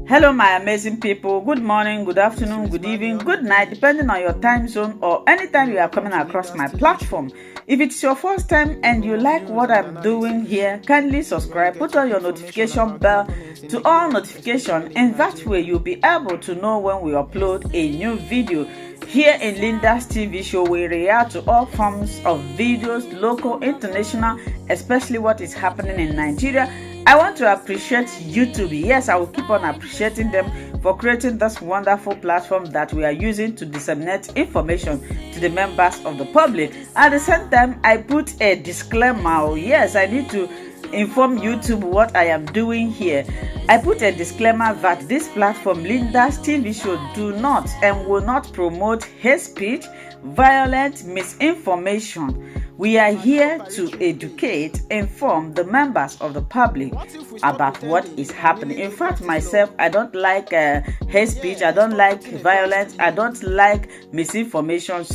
Hello, my amazing people. Good morning, good afternoon, good evening, good night, depending on your time zone or anytime you are coming across my platform. If it's your first time and you like what I'm doing here, kindly subscribe, put on your notification bell to all notifications, and that way you'll be able to know when we upload a new video. Here in Linda's TV show, we react to all forms of videos, local, international, especially what is happening in Nigeria. I want to appreciate YouTube. Yes, I will keep on appreciating them for creating this wonderful platform that we are using to disseminate information to the members of the public. At the same time, I put a disclaimer. Yes, I need to inform YouTube what I am doing here. I put a disclaimer that this platform, Linda's TV show, do not and will not promote hate speech, violence, misinformation. We are here to educate, inform the members of the public about what is happening. In fact, myself, I don't like hate speech, I don't like violence, I don't like misinformation,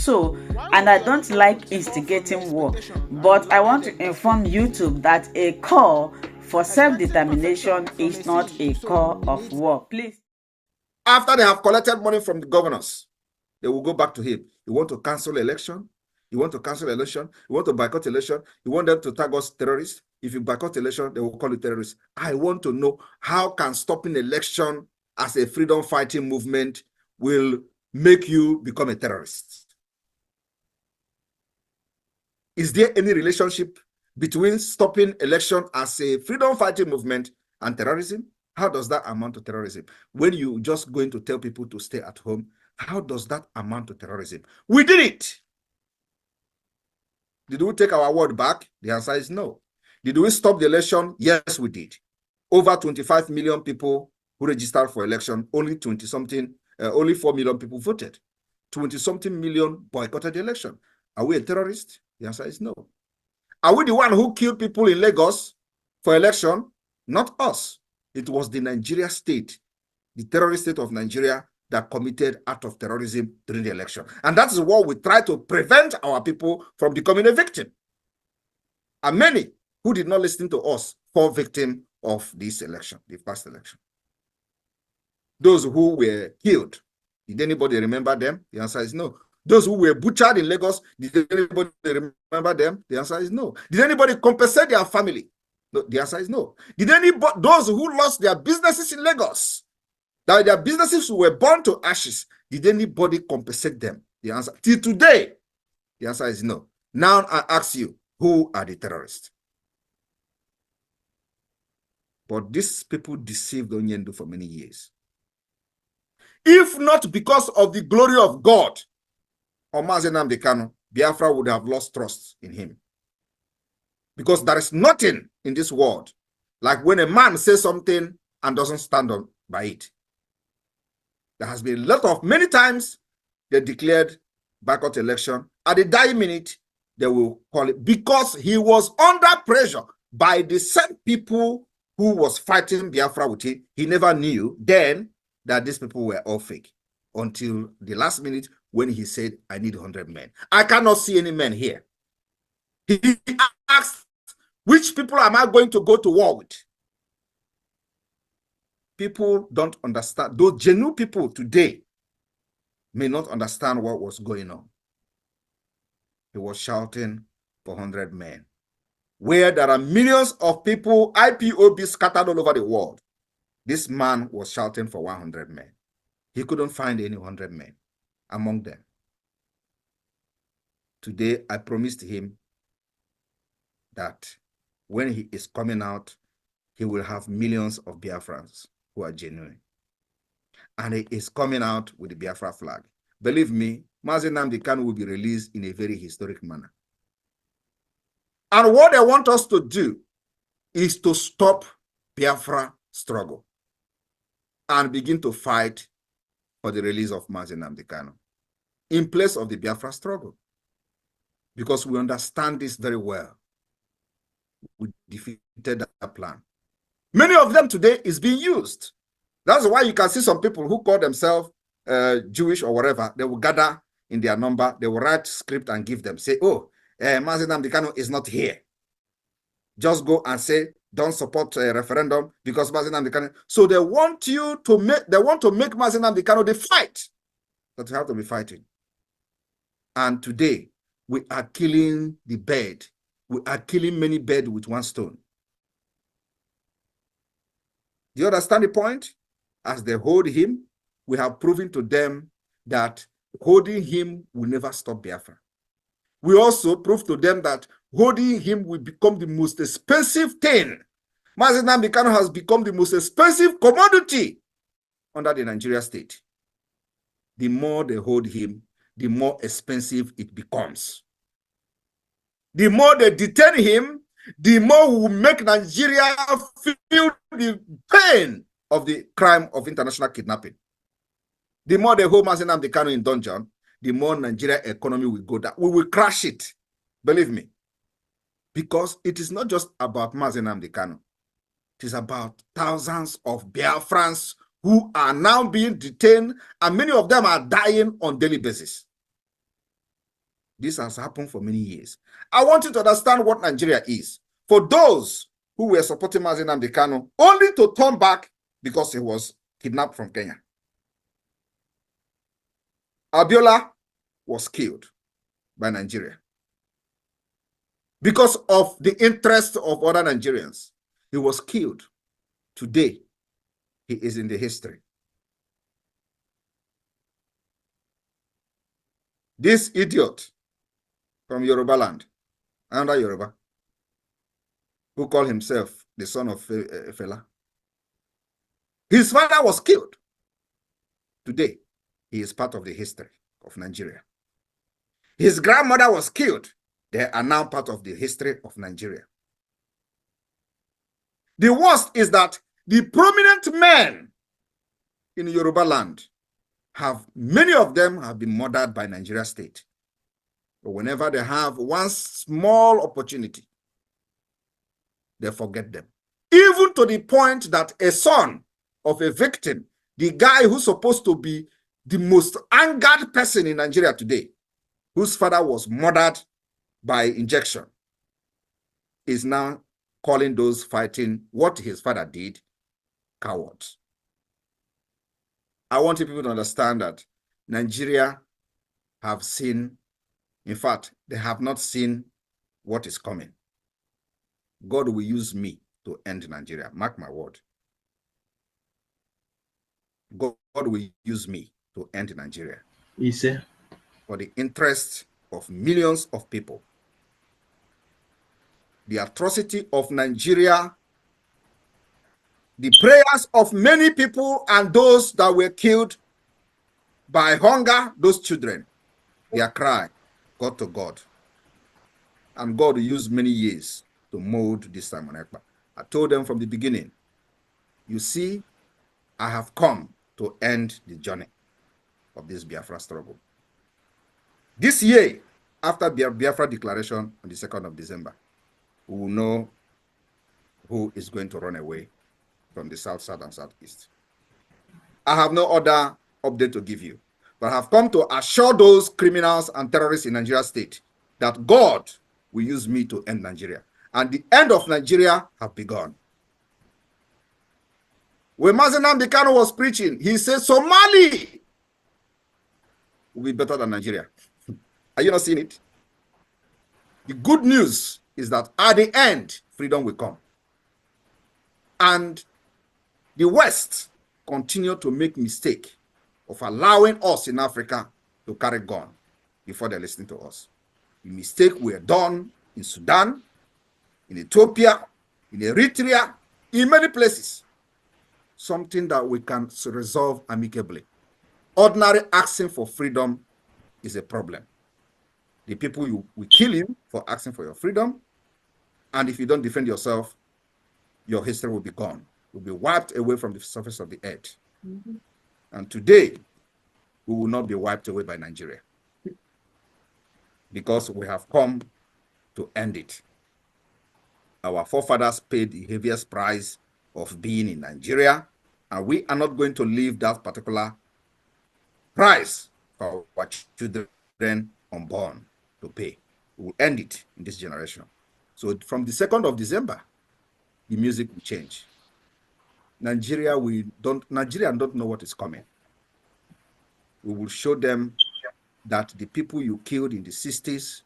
and I don't like instigating war. But I want to inform YouTube that a call for self-determination is not a call of war. Please. After they have collected money from the governors, they will go back to him. You want to cancel election? You want to cancel election? You want to boycott election? You want them to tag us terrorists? If you boycott election, they will call you terrorists. I want to know how can stopping election as a freedom fighting movement will make you become a terrorist? Is there any relationship between stopping election as a freedom fighting movement and terrorism? How does that amount to terrorism? When you just going to tell people to stay at home, how does that amount to terrorism? We did it. Did we take our word back? The answer is no. Did we stop the election? Yes, we did. Over 25 million people who registered for election, only 4 million people voted. 20-something million boycotted the election. Are we a terrorist? The answer is no. Are we the one who killed people in Lagos for election? Not us. It was the Nigeria state, the terrorist state of Nigeria, that committed act of terrorism during the election. And that is what we try to prevent our people from becoming a victim. And many who did not listen to us fall victim of this election, the past election. Those who were killed, did anybody remember them? The answer is no. Those who were butchered in Lagos, did anybody remember them? The answer is no. Did anybody compensate their family? No, the answer is no. Did anybody, those who lost their businesses in Lagos, that their businesses were burned to ashes, did anybody compensate them? The answer, till today, the answer is no. Now I ask you, who are the terrorists? But these people deceived Onyendu for many years. If not because of the glory of God, Mazi Nnamdi Kanu, Biafra would have lost trust in him. Because there is nothing in this world like when a man says something and doesn't stand on by it. There has been many times they declared boycott election. At the dying minute, they will call it because he was under pressure by the same people who was fighting Biafra with him. He never knew then that these people were all fake until the last minute when he said, I need 100 men. I cannot see any men here. He asked, which people am I going to go to war with? People don't understand. Those genuine people today may not understand what was going on. He was shouting for 100 men. Where there are millions of people, IPOB scattered all over the world, this man was shouting for 100 men. He couldn't find any 100 men among them. Today, I promised him that when he is coming out, he will have millions of Biafrans who are genuine. And he is coming out with the Biafra flag. Believe me, Mazi Nnamdi Kanu will be released in a very historic manner. And what they want us to do is to stop Biafra struggle and begin to fight for the release of Mazi Nnamdi Kanu in place of the Biafra struggle. Because we understand this very well. We defeated that plan. Many of them today is being used. That's why you can see some people who call themselves Jewish or whatever. They will gather in their number. They will write script and give them. Say, oh, Mazi Nnamdi Kanu is not here. Just go and say, don't support a referendum because Mazi Nnamdi Kanu. So they want to make Mazi Nnamdi Kanu the fight that we have to be fighting. And today we are killing the bird. We are killing many birds with one stone. Do you understand the point? As they hold him, we have proven to them that holding him will never stop Biafra. We also prove to them that holding him will become the most expensive thing. Mazi Nnamdi Kanu has become the most expensive commodity under the Nigeria state. The more they hold him, the more expensive it becomes. The more they detain him, the more we will make Nigeria feel the pain of the crime of international kidnapping. The more they hold Mazi Nnamdi Kanu in dungeon, the more Nigeria economy will go down. We will crash it, believe me. Because it is not just about Mazi Nnamdi Kanu. It is about thousands of Biafrans who are now being detained, and many of them are dying on a daily basis. This has happened for many years. I want you to understand what Nigeria is. For those who were supporting Mazi Nnamdi Kanu, only to turn back because he was kidnapped from Kenya. Abiola was killed by Nigeria because of the interest of other Nigerians. He was killed. Today, he is in the history. This idiot from Yoruba land, under Yoruba, who called himself the son of Fela. His father was killed. Today, he is part of the history of Nigeria. His grandmother was killed. They are now part of the history of Nigeria. The worst is that the prominent men in Yoruba land many of them have been murdered by Nigeria state. But whenever they have one small opportunity, they forget them. Even to the point that a son of a victim, the guy who's supposed to be the most angered person in Nigeria today, whose father was murdered by injection, is now calling those fighting what his father did cowards. I want people to understand that Nigeria have seen, in fact, they have not seen what is coming. God will use me to end Nigeria. Mark my word. God will use me to end Nigeria. For the interest of millions of people. The atrocity of Nigeria, the prayers of many people and those that were killed by hunger, those children, their cry, God to God. And God will use many years to mold this Simon Ekpa. I told them from the beginning, you see, I have come to end the journey of this Biafra struggle. This year, after Biafra declaration on the 2nd of December, we will know who is going to run away from the south, and southeast. I have no other update to give you, but I have come to assure those criminals and terrorists in Nigeria state that God will use me to end Nigeria. And the end of Nigeria have begun. When Mazi Nnamdi Kanu was preaching, he said Somali will be better than Nigeria. Are you not seeing it? The good news is that at the end, freedom will come. And the West continue to make mistake of allowing us in Africa to carry gun before they're listening to us. The mistake were done in Sudan, in Ethiopia, in Eritrea, in many places. Something that we can resolve amicably. Ordinary asking for freedom is a problem. The people will kill you for asking for your freedom. And if you don't defend yourself, your history will be gone. Will be wiped away from the surface of the earth. Mm-hmm. And today, we will not be wiped away by Nigeria. Because we have come to end it. Our forefathers paid the heaviest price of being in Nigeria, and we are not going to leave that particular price for our children unborn to pay. We will end it in this generation. So from the 2nd of December, the music will change. Nigerians don't know what is coming. We will show them that the people you killed in the 60s,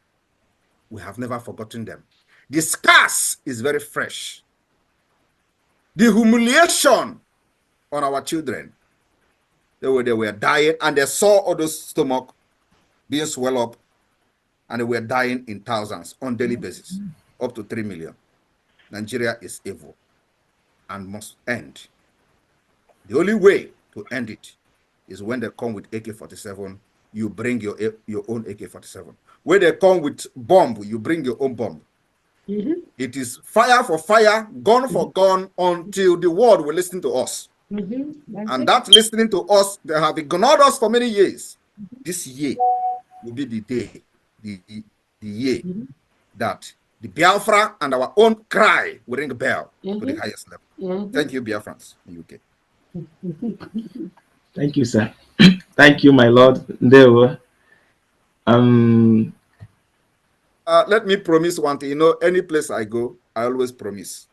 we have never forgotten them. The scars is very fresh. The humiliation on our children, they were dying, and they saw all those stomach being swelled up, and they were dying in thousands on daily basis, up to 3 million. Nigeria is evil and must end. The only way to end it is when they come with AK-47, you bring your own AK-47. When they come with bomb, you bring your own bomb. It is fire for fire, gun for gun, until the world will listen to us. And that listening to us, they have ignored us for many years. This year will be the day, the year that the Biafra and our own cry will ring a bell to the highest level. Thank you, Biafrans in UK. Thank you, sir. Thank you, my lord. Ndewo. Let me promise one thing. You know, any place I go, I always promise.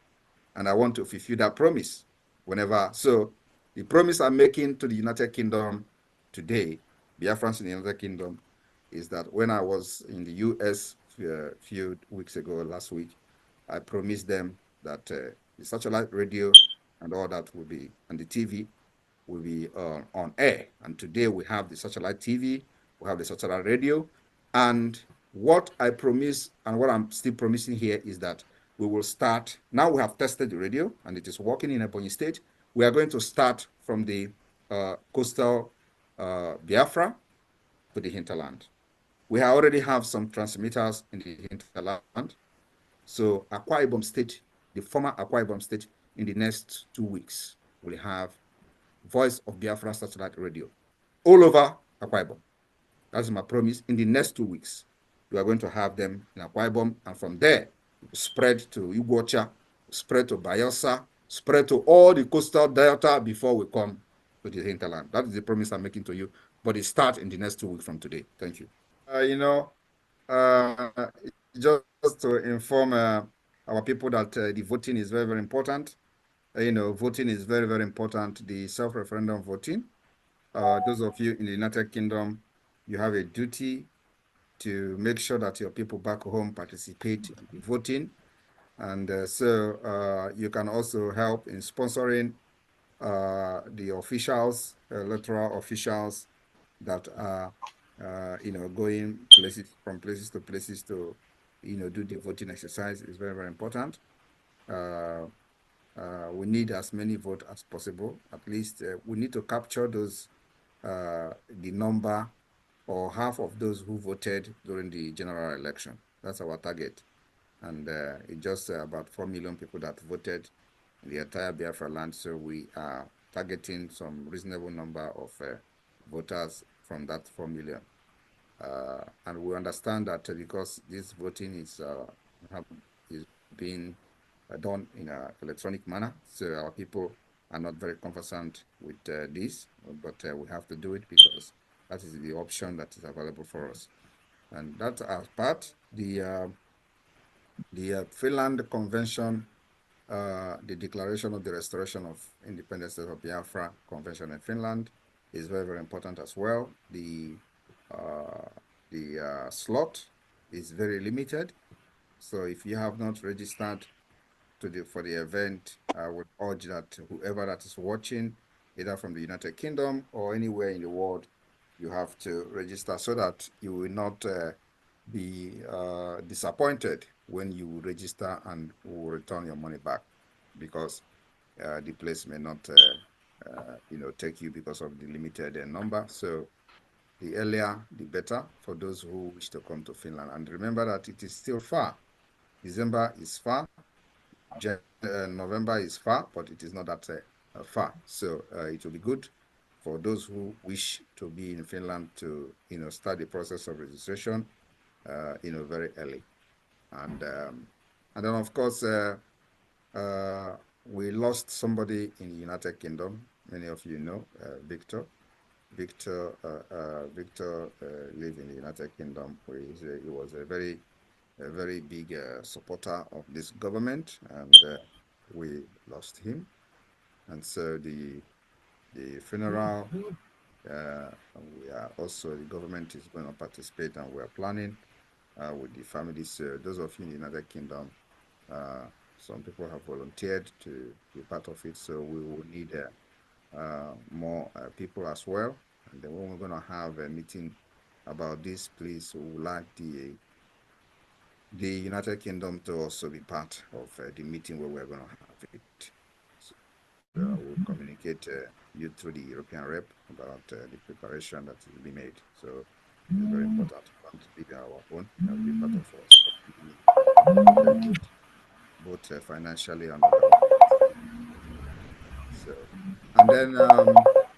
And I want to fulfill that promise whenever. So the promise I'm making to the United Kingdom today, Biafrans in the United Kingdom, is that when I was in the US a few weeks ago, last week, I promised them that the satellite radio and all that will be, and the TV will be on air. And today we have the satellite TV, we have the satellite radio. And what I promise and what I'm still promising here is that we will start. Now we have tested the radio and it is working in Ebonyi State. We are going to start from the coastal Biafra to the hinterland. We already have some transmitters in the hinterland. So Akwa Ibom State, the former Akwa Ibom State, in the next 2 weeks, will have Voice of Biafra satellite radio all over Akwa Ibom. That's my promise. In the next 2 weeks, we are going to have them in Akwa Ibom, and from there, spread to Iguacha, spread to Bayelsa, spread to all the coastal delta before we come to the hinterland. That is the promise I'm making to you. But it starts in the next 2 weeks from today. Thank you. Just to inform our people that the voting is very, very important. Voting is very, very important. The self-referendum voting. Those of you in the United Kingdom, you have a duty to make sure that your people back home participate in voting. And so you can also help in sponsoring the officials, electoral officials that are, going from places to places to, do the voting exercise is very, very important. We need as many votes as possible. At least we need to capture those, the number or half of those who voted during the general election. That's our target. And it's just about 4 million people that voted in the entire Biafra land. So we are targeting some reasonable number of voters from that 4 million. And we understand that because this voting is being done in an electronic manner, so our people are not very conversant with this, but we have to do it because that is the option that is available for us. And that's our part. The Finland Convention, the Declaration of the Restoration of Independence of Biafra Convention in Finland is very, very important as well. The slot is very limited. So if you have not registered for the event, I would urge that whoever that is watching, either from the United Kingdom or anywhere in the world, you have to register so that you will not be disappointed when you register and will return your money back, because the place may not take you because of the limited number. So the earlier the better for those who wish to come to Finland. And remember that it is still far. December is far, November is far, but it is not that far. So it will be good for those who wish to be in Finland to start the process of registration very early. And then of course we lost somebody in the United Kingdom. Many of you know Victor. Victor lived in the United Kingdom. He was a very big supporter of this government, and we lost him. And so the funeral, we are also, the government is going to participate, and we are planning with the families. Those of you in the United Kingdom, some people have volunteered to be part of it, so we will need more people as well. And then when we're going to have a meeting about this, please, we would like the United Kingdom to also be part of the meeting where we're going to have it. So we'll communicate you through the European rep about the preparation that will be made. So it's very important. We want to be our own and be part of us. Very good, both financially and otherwise. So, and then,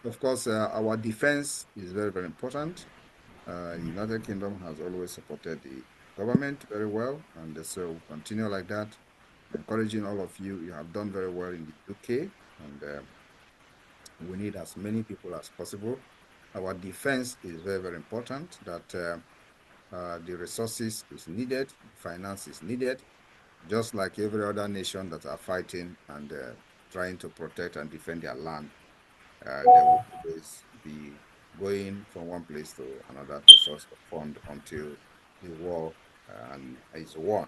of course, our defense is very, very important. The United Kingdom has always supported the government very well, and so we'll continue like that. Encouraging all of you, you have done very well in the UK, and we need as many people as possible. Our defense is very, very important, that the resources is needed, finance is needed, just like every other nation that are fighting and trying to protect and defend their land. They will always be going from one place to another to source of fund until the war is won.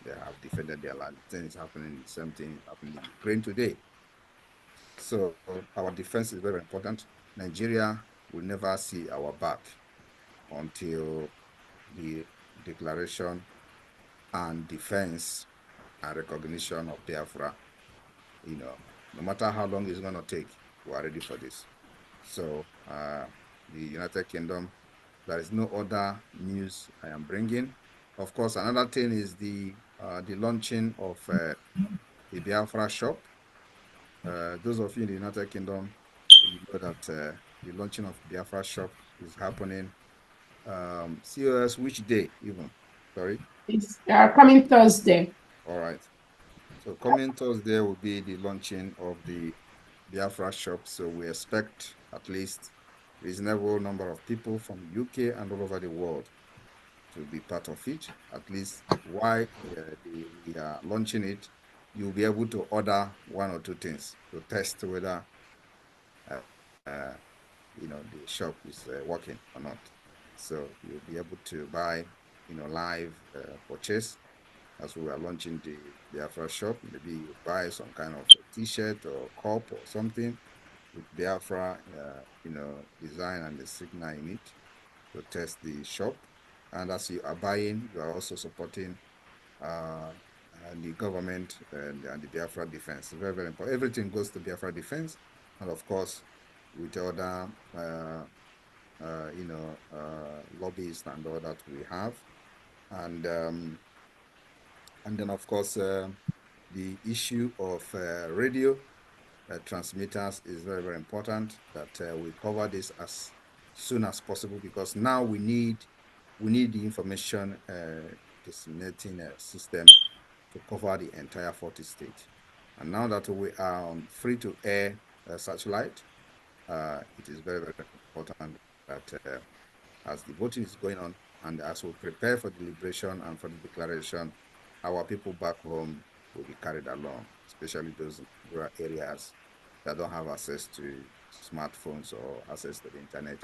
They have defended their land. Things happening, the same thing happening in Ukraine today. So our defense is very important. Nigeria will never see our back until the declaration and defense and recognition of Biafra. No matter how long it's going to take, we are ready for this. So the United Kingdom, there is no other news I am bringing. Of course, another thing is the launching of the Biafra shop. Those of you in the United Kingdom, you know that the launching of Biafra shop is happening. COS, which day even? Sorry? It's coming Thursday. All right. So coming Thursday will be the launching of the Biafra shop. So we expect at least reasonable number of people from UK and all over the world to be part of it. At least while we are launching it, you'll be able to order one or two things to test whether the shop is working or not. So you'll be able to buy live purchase as we are launching the Biafra shop. Maybe you buy some kind of t-shirt or cup or something with Biafra design and the signal in it to test the shop. And as you are buying, you are also supporting the government and the Biafra defense. Very, very important. Everything goes to Biafra defense, and of course, with other lobbyists and all that we have, and then of course the issue of radio transmitters is very, very important, that we cover this as soon as possible, because now we need the information disseminating system to cover the entire 40 states. And now that we are on free-to-air satellite, it is very, very important that as the voting is going on and as we prepare for the liberation and for the declaration, our people back home will be carried along, especially those rural areas that don't have access to smartphones or access to the internet.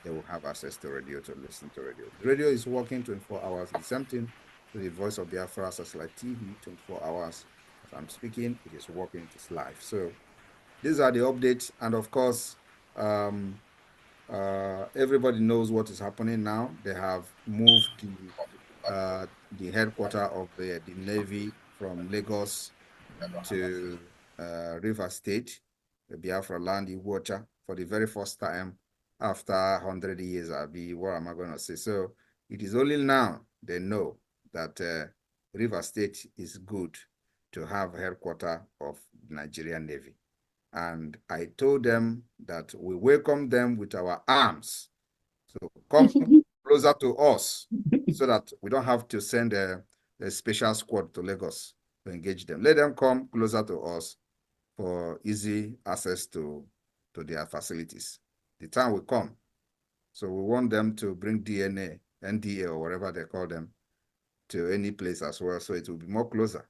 They will have access to radio to listen to radio. The radio is working 24 hours. The same thing to the Voice of Biafra satellite TV, 24 hours. As I'm speaking, it is working, it is live. So these are the updates. And of course, everybody knows what is happening now. They have moved the headquarters of the Navy from Lagos to River State, the Biafra land in water, for the very first time after 100 years. What am I going to say? So it is only now they know that River State is good to have headquarters of the Nigerian Navy. And I told them that we welcome them with our arms. So come closer to us so that we don't have to send a special squad to Lagos to engage them. Let them come closer to us for easy access to their facilities. The time will come. So we want them to bring DNA, NDA, or whatever they call them, to any place as well, so it will be more closer.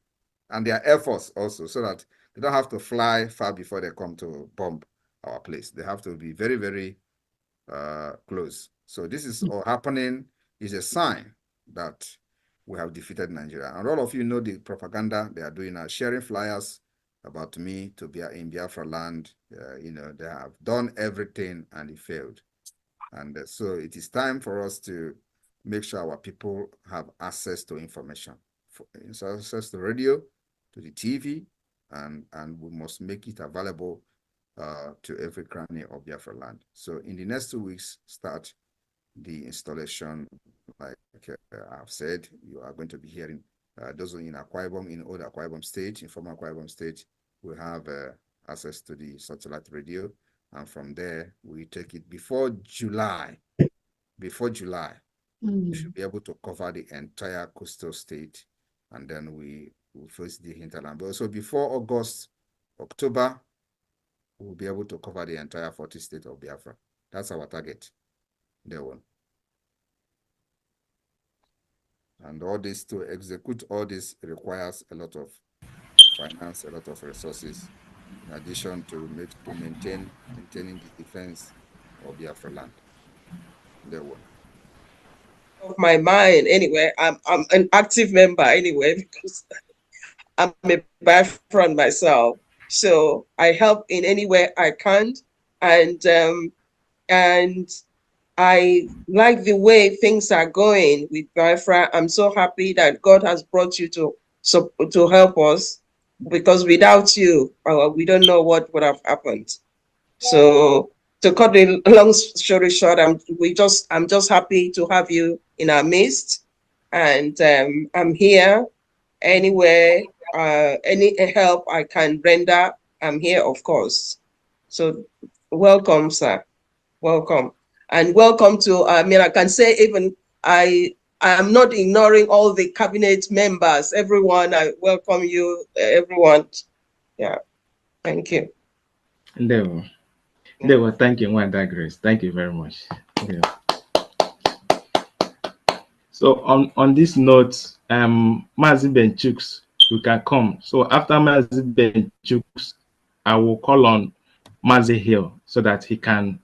and their Air Force also, so that they don't have to fly far before they come to bomb our place. They have to be very, very close. So this is all happening is a sign that we have defeated Nigeria. And all of you know the propaganda they are doing now, sharing flyers about me to be in Biafra land. You know, they have done everything and it failed. And so it is time for us to make sure our people have access to information, access to radio, to the TV, and we must make it available to every cranny of Biafra land. So in the next 2 weeks, start the installation. Like I've said, you are going to be hearing those in Akwa Ibom, in old Akwa Ibom state, in former Akwa Ibom state, we have access to the satellite radio. And from there, we take it before July. Before July, we should be able to cover the entire coastal state. And then we will face the hinterland. But also before August, October, we'll be able to cover the entire 40 state of Biafra. That's our target. There one. And all this, to execute all this, requires a lot of finance, a lot of resources, in addition to maintaining the defense of Biafra land. There one. Of my mind anyway. I'm an active member anyway, because I'm a Biafran myself. So I help in any way I can, and I like the way things are going with Biafra. I'm so happy that God has brought you to help us, because without you, we don't know what would have happened. So to cut the long story short, I'm just happy to have you in our midst, and I'm here anywhere, any help I can render, I'm here, of course. So welcome, sir. Welcome. And welcome to, I mean, I can say even I am not ignoring all the cabinet members, everyone. I welcome you, everyone. Yeah, thank you. Endeavor. Thank you, Wanda Grace. Thank you very much. Yeah. So on this note, Mazi Benchuks, you can come. So after Mazi Benchuks, I will call on Mazi Hill so that he can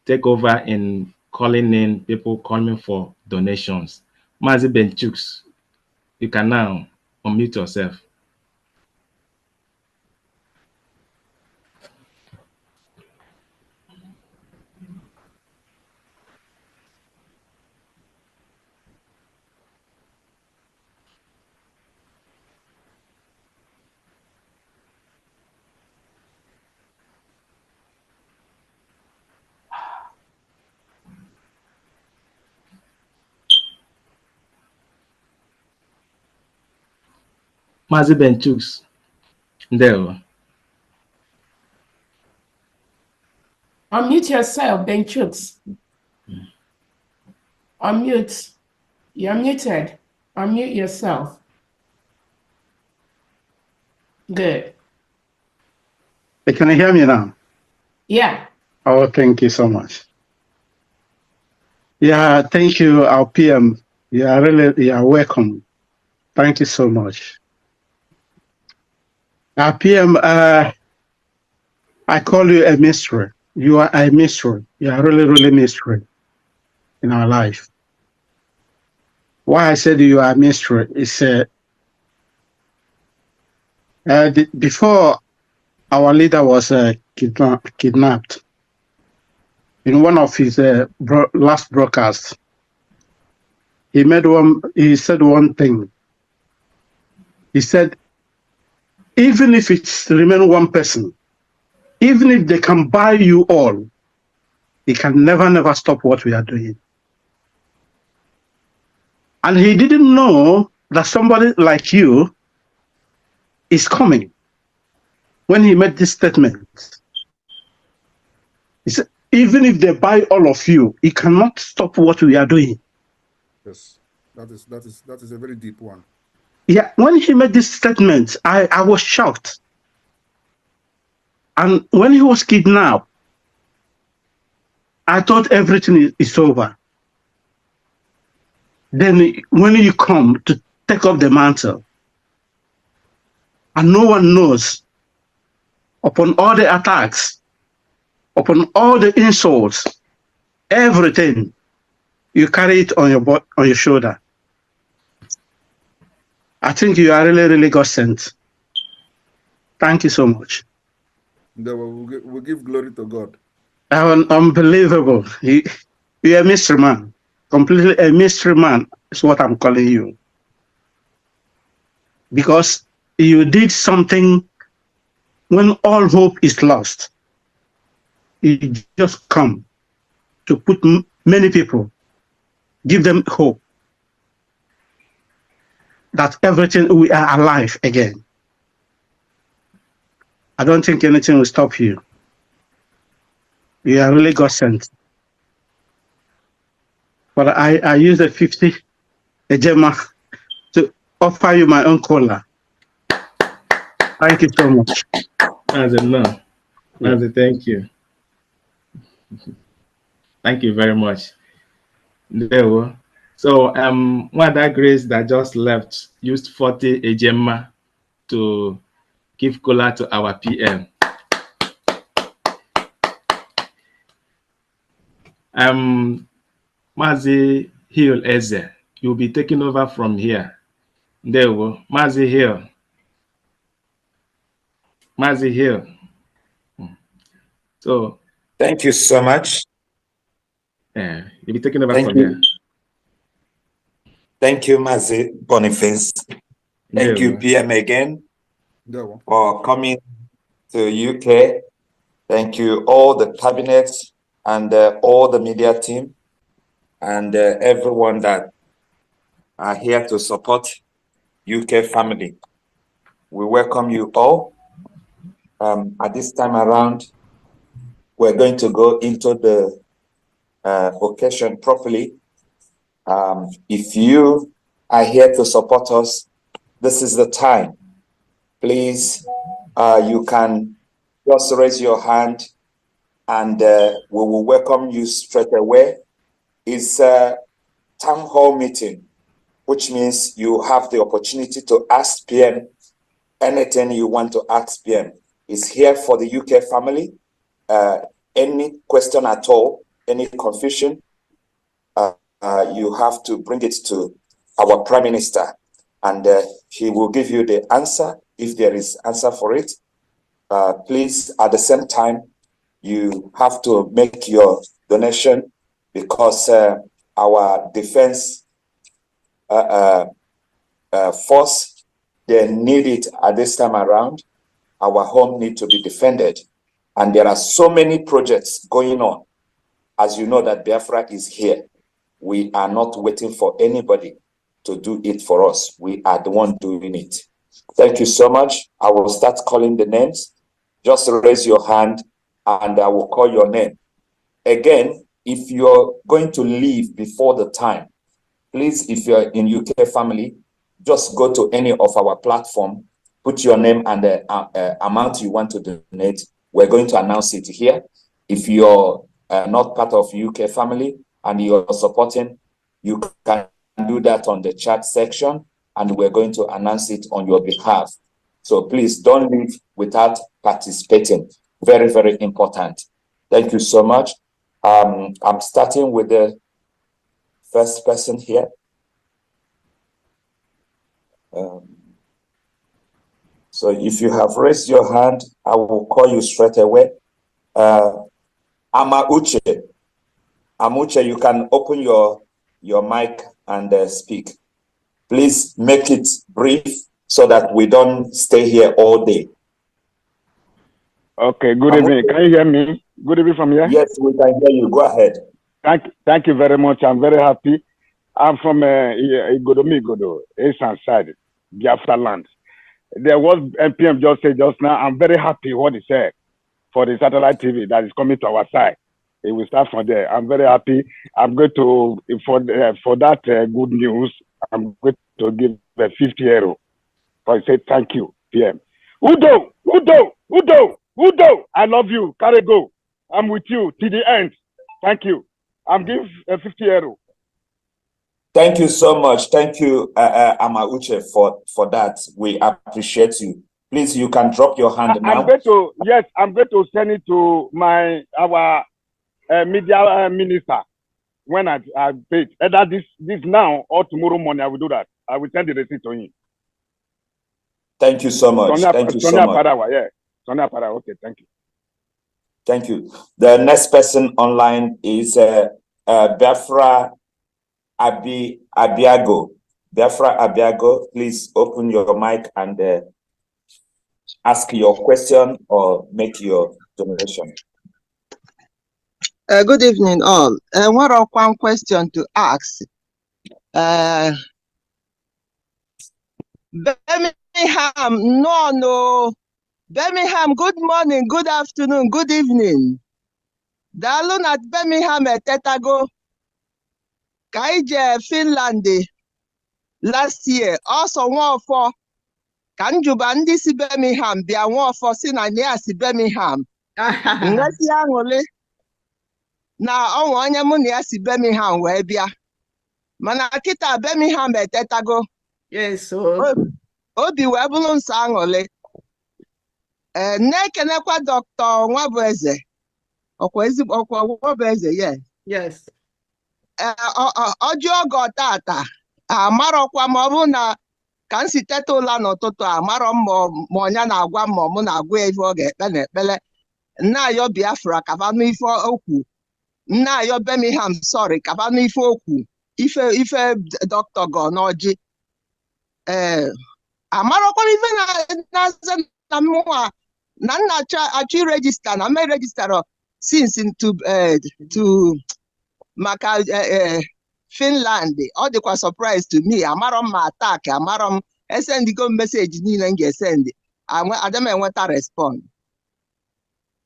take over in calling in people coming for donations. Mazi Benchuks, you can now unmute yourself. Mazi Benchuks, there. Unmute yourself, Benchuks. Unmute. You're muted. Unmute yourself. Good. Can you hear me now? Yeah. Oh, thank you so much. Yeah, thank you, our PM. You are welcome. Thank you so much. Our PM, I call you a mystery. You are a mystery. You are really mystery in our life. Why I said you are a mystery is before our leader was kidnapped, in one of his last broadcasts, he said one thing. He said, even if it's remain one person, even if they can buy you all, it can never stop what we are doing. And he didn't know that somebody like you is coming. When he made this statement, he said, even if they buy all of you, it cannot stop what we are doing. Yes, that is a very deep one. Yeah, when he made this statement, I was shocked. And when he was kidnapped, I thought everything is over. Then when you come to take up the mantle, and no one knows, upon all the attacks, upon all the insults, everything, you carry it on your shoulder. I think you are really, really God sent. Thank you so much. We'll give glory to God. Unbelievable. You're a mystery man. Completely a mystery man is what I'm calling you. Because you did something when all hope is lost. You just come to put many people, give them hope that everything, we are alive again. I don't think anything will stop you. You are really God sent. But I use the 50 Ejema to offer you my own cola. Thank you so much. Thank you. Thank you very much. So one of that grace that just left used 40 Ejema to give cola to our PM. Mazi Hill Eze, you'll be taking over from here. There we go. Mazi Hill. Mazi Hill. So thank you so much. Yeah, you'll be taking over from here. Thank you, Mazi Boniface. Thank you, PM, again for coming to UK. Thank you, all the cabinet and all the media team and everyone that are here to support UK family. We welcome you all. At this time around, we're going to go into the occasion properly. If you are here to support us, this is the time. Please, you can just raise your hand and we will welcome you straight away. It's a town hall meeting, which means you have the opportunity to ask PM anything you want to ask PM. It's here for the UK family. Any question at all, any confusion, you have to bring it to our Prime Minister and he will give you the answer if there is answer for it. Please, at the same time, you have to make your donation because our defense force, they need it at this time around. Our home needs to be defended. And there are so many projects going on. As you know that Biafra is here. We are not waiting for anybody to do it for us. We are the one doing it. Thank you so much. I will start calling the names. Just raise your hand and I will call your name. Again, if you're going to leave before the time, please, if you're in UK family, just go to any of our platform, put your name and the amount you want to donate. We're going to announce it here. If you're not part of UK family and you're supporting, you can do that on the chat section and we're going to announce it on your behalf. So please don't leave without participating. Very, very important. Thank you so much. I'm starting with the first person here. So if you have raised your hand, I will call you straight away. Uche, you can open your mic and speak. Please make it brief so that we don't stay here all day. Okay, good evening. Can you hear me? Good evening from here? Yes, we can hear you. Go ahead. Thank you very much. I'm very happy. I'm from Igodo, Eastern side, Biafra land. There was NPM just said just now, I'm very happy what he said for the satellite TV that is coming to our side. It will start from there. I'm very happy. I'm going to, for that good news, I'm going to give the 50 euro. So I say thank you, PM. Udo, I love you. Carry go. I'm with you to the end. Thank you. I'm giving 50 euro. Thank you so much. Thank you, Uche, for that. We appreciate you. Please, you can drop your hand now. I'm going to send it to our media minister when I pay. Either this now or tomorrow morning, I will do that. I will send the receipt to him. Thank you so much. Thank you so much. Sonia Parawa, okay, thank you. Thank you. The next person online is Biafra Abiago. Biafra Abiago, please open your mic and ask your question or make your donation. Good evening, all. One question to ask. Birmingham, no. Birmingham, good morning, good afternoon, good evening. Dalun at Birmingham Tetago. Kaije Finland last year. Also one for Kanjubandi si Birmingham. They are one for Sinania si Birmingham. Ngasi angole. Na onwanya munia si Birmingham webia. Mana kita Birmingham Tetago. Yes, so. Obi webulun sa angole. Nekenekwa Dr. Nwabeze. Nwabeze, yeah. Yes. Ojo gotata. Amarokwa mabu na kansi tetola n'ụtụtụ amaro monya na agwa mo na agwa ife oge ekpele. Na yo Biafra kavanu ife okwu. Na yo Birmingham sorry kavanu ife okwu. Ife Dr. Gonoji. Amarokwa ife na mwa na achi register na me register since to maka Finland. All the surprise to me. Amarom ma attack. Amarom send go message niile m ga-send. Adam enweta respond.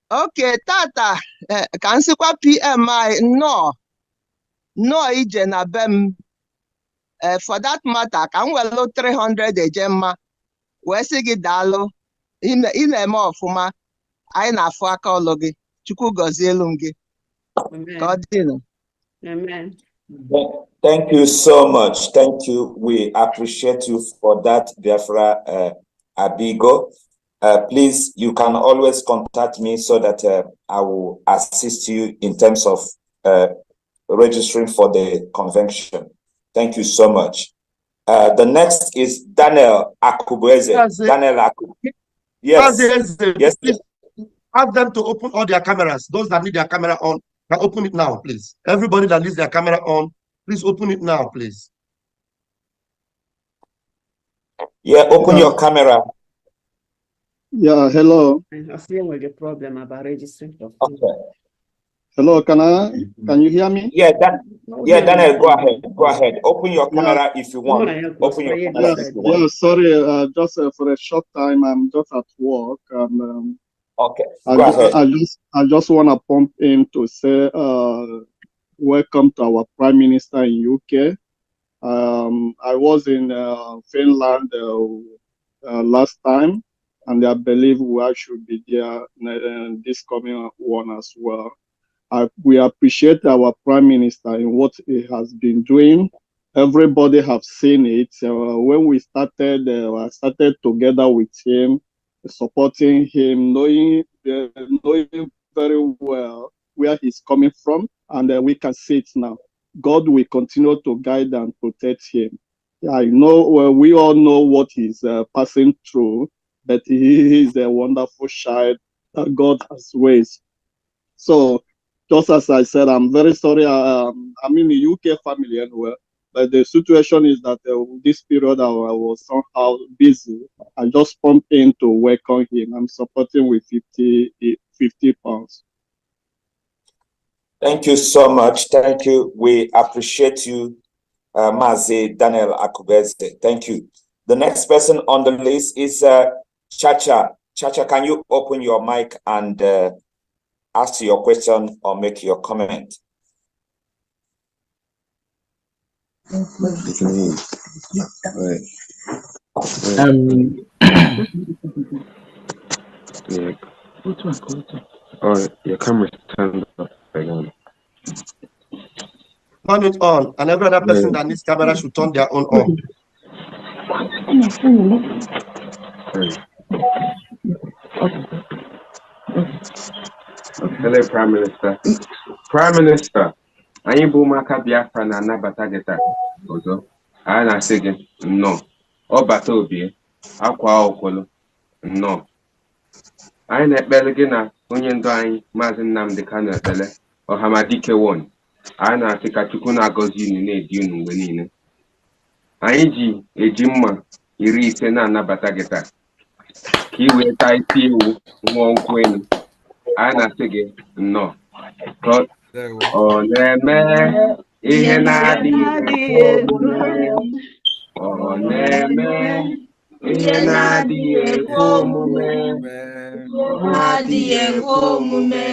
Okay, tata ka nsikwa PMI no ije na bem. For that matter, ka m welo 300 ejemma wee sị gị daalụ. Ị na-eme ọfụma. Anyị na-afụ aka ọlụ gị. Chukwu gọzie elu m gị. Ka ọ dị. Amen. Thank you so much. Thank you. We appreciate you for that, Biafra Abigo. Please, you can always contact me so that I will assist you in terms of registering for the convention. Thank you so much. The next is Daniel Akubeze. Daniel Akubeze. Yes. Yes. Please ask them to open all their cameras. Those that need their camera on, can open it now, please. Everybody that leaves their camera on, please open it now, please. Yeah, open your camera. Yeah, hello. I'm feeling with a problem about registering. Okay. Hello, can you hear me? Yeah, Daniel, go ahead. Go ahead. Open your camera if you want. Open your camera if you want. Yeah, sorry, just for a short time, I'm just at work, and okay, go ahead. I just want to pump in to say welcome to our Prime Minister in UK. I was in Finland last time, and I believe I should be there this coming one as well. We appreciate our Prime Minister in what he has been doing. Everybody have seen it. When we started, I started together with him, supporting him, knowing very well where he's coming from, and we can see it now. God will continue to guide and protect him. I know we all know what he's passing through, but he is a wonderful child that God has raised. So, just as I said, I'm very sorry. I'm in the UK family anyway, but the situation is that this period I was somehow busy. I just pumped in to welcome him. I'm supporting with 50 pounds. Thank you so much. Thank you. We appreciate you, Mazi Daniel Akubeze. Thank you. The next person on the list is Chacha. Chacha, can you open your mic and ask your question or make your comment? Your camera turned up again. Turn it on, and every other person that needs camera should turn their own on. Hello, Prime Minister. Prime Minister, anyị bụ ụmụaka Biafra na-anabata gị taa ọzọ. Anyị na-asị gị nnọọ. Ọ bata obi akwa ọkwụlụ nnọọ. Anyị na-ekpere gị na onye ndu anyị Maazị Nnamdi Kanu ekpere Ọhamadike won. Anyị na-asị ka Chukwu na-agọzi unu na-edi unu mgbe niile. Anyị ji eji mma 50 na-anabata gị taa ka ị wee taa isi ewu nwụọ nkwụ elu. Anyị na-asị gị nnọọ. Ọ na-eme ihe na-adịghị omume. Ọ na-eme ihe na-adịghị ekwe omume. Na-adịghị ekwe omume.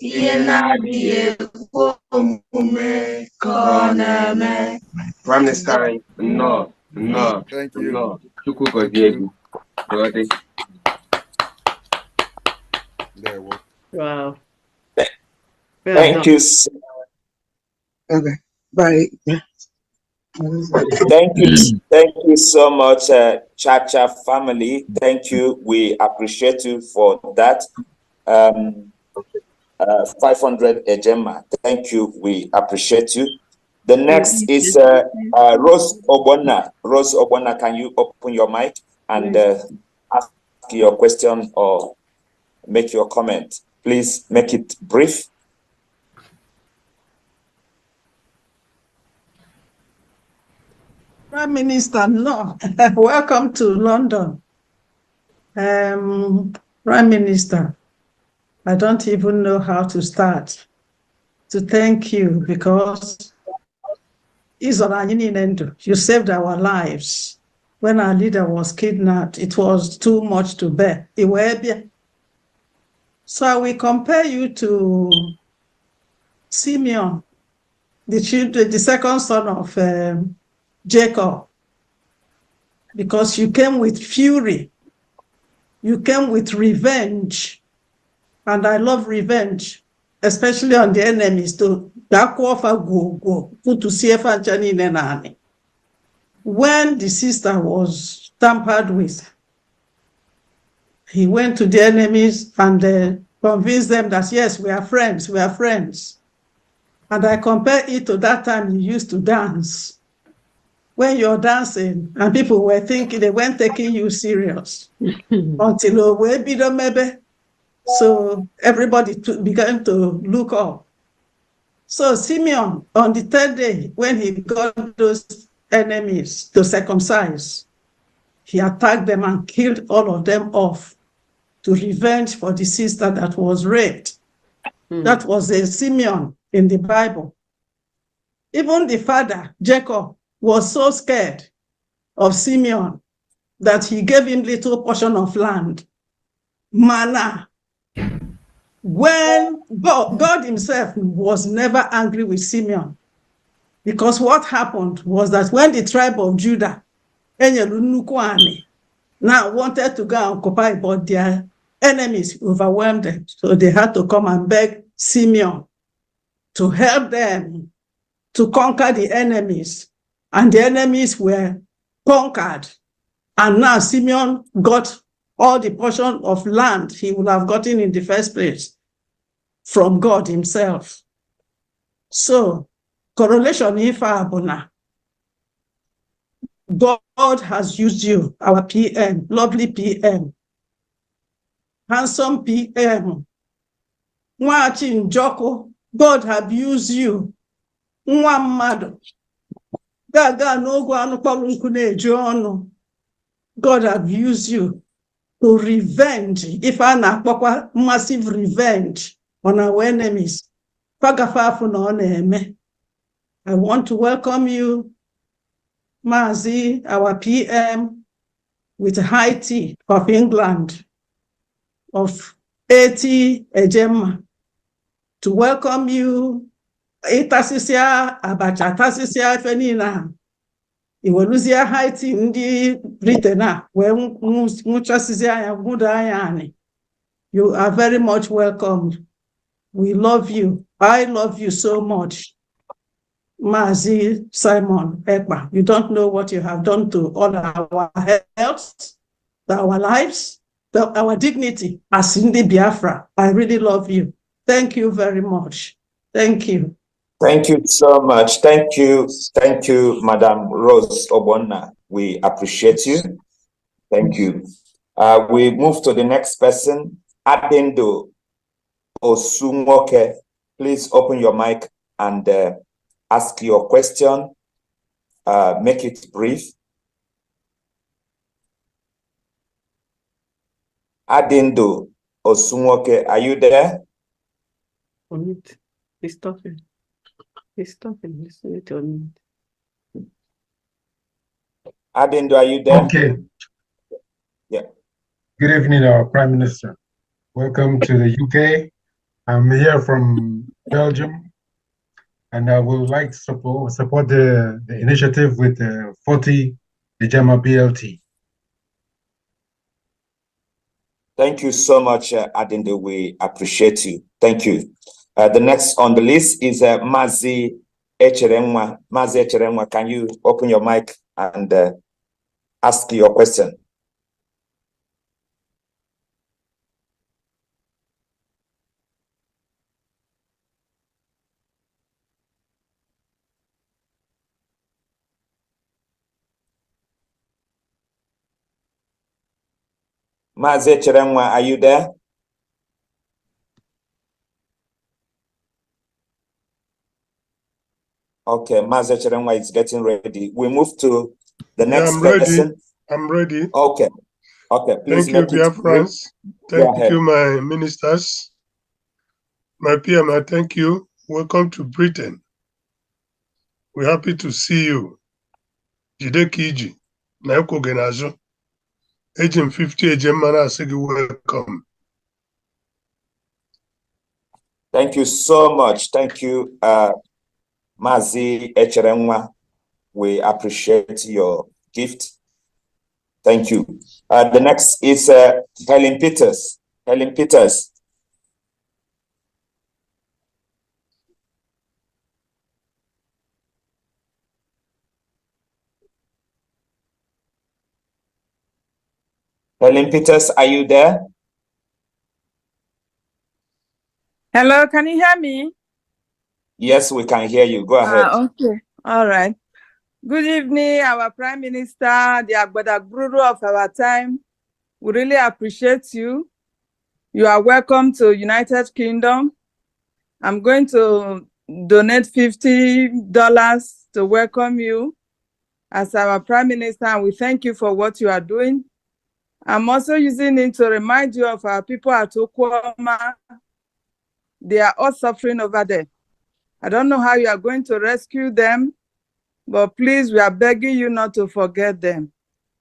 Ihe na-adịghị ekwe omume ka ọ na-eme. Prime Minister anyị nnọọ nnọọ nnọọ. Chukwu gọzie gị. Wow. Thank you. Okay. Bye. Thank you so much, Chacha family. Thank you. We appreciate you for that. 500 Ejema. Thank you. We appreciate you. The next is Rose Obona. Rose Obona, can you open your mic and ask your question or make your comment? Please make it brief. Prime Minister, no. Welcome to London. Prime Minister, I don't even know how to start to thank you because you saved our lives. When our leader was kidnapped, it was too much to bear. So I will compare you to Simeon, the second son of Jacob, because you came with fury, you came with revenge, and I love revenge, especially on the enemies. When the sister was tampered with, he went to the enemies and convinced them that, yes, we are friends, we are friends. And I compare it to that time you used to dance. When you're dancing and people were thinking, they weren't taking you serious until maybe. So everybody began to look up. So Simeon, on the third day, when he got those enemies to circumcise, he attacked them and killed all of them off to revenge for the sister that was raped. That was a Simeon in the Bible. Even the father, Jacob, was so scared of Simeon that he gave him little portion of land, manna. When God himself was never angry with Simeon, because what happened was that when the tribe of Judah now wanted to go and occupy, but their enemies overwhelmed them, so they had to come and beg Simeon to help them to conquer the enemies. And the enemies were conquered. And now Simeon got all the portion of land he would have gotten in the first place from God himself. So, correlation Ifa Abuna. God has used you, our PM, lovely PM, handsome PM. Mwachin Joko, God have used you. Mwamado. God have used you to revenge, if I na massive revenge on our enemies. I want to welcome you, Mazi, our PM, with high tea of England, of 80 Ejema, to welcome you. Itasisia abacha tasisia fenina iweluzia haiti ndi Britain we muchasisia ya guda yani. You are very much welcome. We love you. I love you so much. Mazi Simon Ekpa, you don't know what you have done to all our health, our lives, our dignity as in the Biafra. I really love you. Thank you very much. Thank you. Thank you so much. Thank you, Madam Rose Obonna. We appreciate you. Thank you. We move to the next person, Adendo Osumoke. Please open your mic and ask your question. Make it brief. Adendo Osumoke, are you there? He's talking. He's talking. He's on. Adendo, are you there? Okay. Yeah. Good evening, Prime Minister. Welcome to the UK. I'm here from Belgium, and I would like to support the initiative with 40 Ijama BLT. Thank you so much, Adende. We appreciate you. Thank you. The next on the list is Mazi Echerenwa. Mazi Echerenwa, can you open your mic and ask your question? Mazi Echerenwa, are you there? Okay, Mazi Echerenwa is getting ready. We move to the next person. I'm ready. Okay. Okay, please. Thank you, Biafrans. Thank you, my ministers. My PM, I thank you. Welcome to Britain. We're happy to see you. Jide Kiji, Naoko Genazo, Agent 50, Agent Mana, say welcome. Thank you so much. Thank you, Mazi Echerenwa. We appreciate your gift. Thank you. The next is Helen Peters. Helen Peters. Helen Peters, are you there? Hello, can you hear me? Yes, we can hear you. Go ahead. Okay, all right. Good evening, our Prime Minister, the Agbada Guru of our time. We really appreciate you. You are welcome to United Kingdom. I'm going to donate $50 to welcome you as our Prime Minister, and we thank you for what you are doing. I'm also using it to remind you of our people at Okwama. They are all suffering over there. I don't know how you are going to rescue them, but please, we are begging you not to forget them.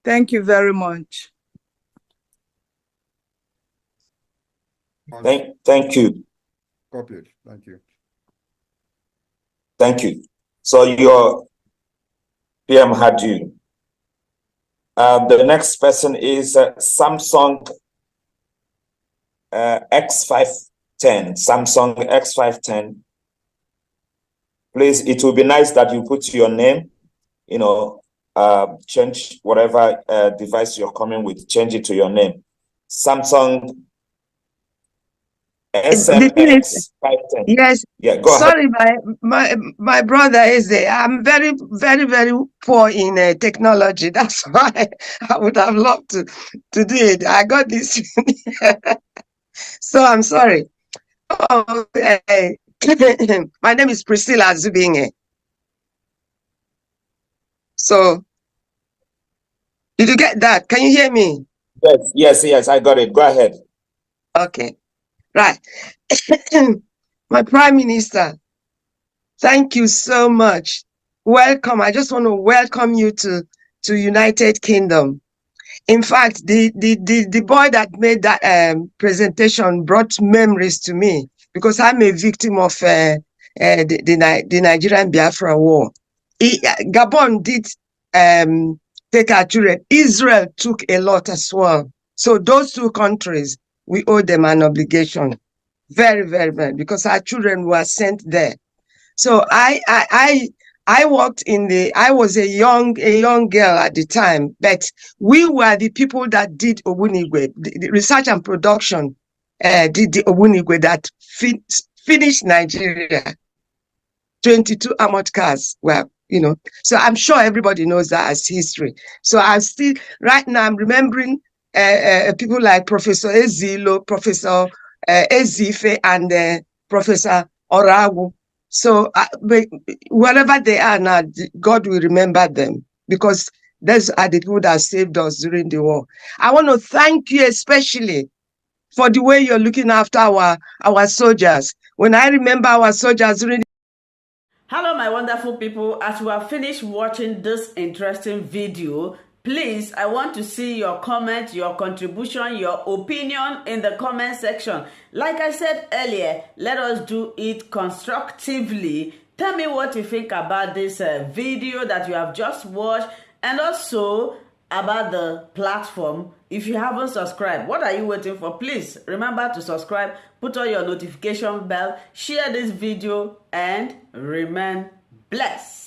Thank you very much. Thank you. Copied. Thank you. Thank you. So your PM had you. The next person is Samsung X510. Samsung X510. Please, it will be nice that you put your name, you know, change whatever device you're coming with, change it to your name. Samsung SMX 510. Yes. Yeah, go ahead. Sorry, my brother is there. I'm very, very, very poor in technology. That's why I would have loved to do it. I got this. So I'm sorry. Oh, my name is Priscilla Zubinge. So, did you get that? Can you hear me? Yes, I got it. Go ahead. Okay. Right. My Prime Minister, thank you so much. Welcome. I just want to welcome you to United Kingdom. In fact, the boy that made that presentation brought memories to me because I'm a victim of the Nigerian Biafra war. Gabon did take our children. Israel took a lot as well. So those two countries, we owe them an obligation. Very, very bad, because our children were sent there. So I worked I was a young girl at the time, but we were the people that did Obunigwe, the research and production did the Obunigwe that finished Nigeria. 22 armored cars were, so I'm sure everybody knows that as history. So right now I'm remembering people like Professor Ezilo, Professor Ezife, and Professor Oragu. So wherever they are now, God will remember them, because those are the people that saved us during the war. I want to thank you especially for the way you're looking after our soldiers. When I remember our soldiers during. Hello, my wonderful people. As we have finished watching this interesting video, please, I want to see your comment, your contribution, your opinion in the comment section. Like I said earlier, let us do it constructively. Tell me what you think about this video that you have just watched, and also about the platform. If you haven't subscribed, what are you waiting for? Please remember to subscribe, put on your notification bell, share this video, and remain blessed.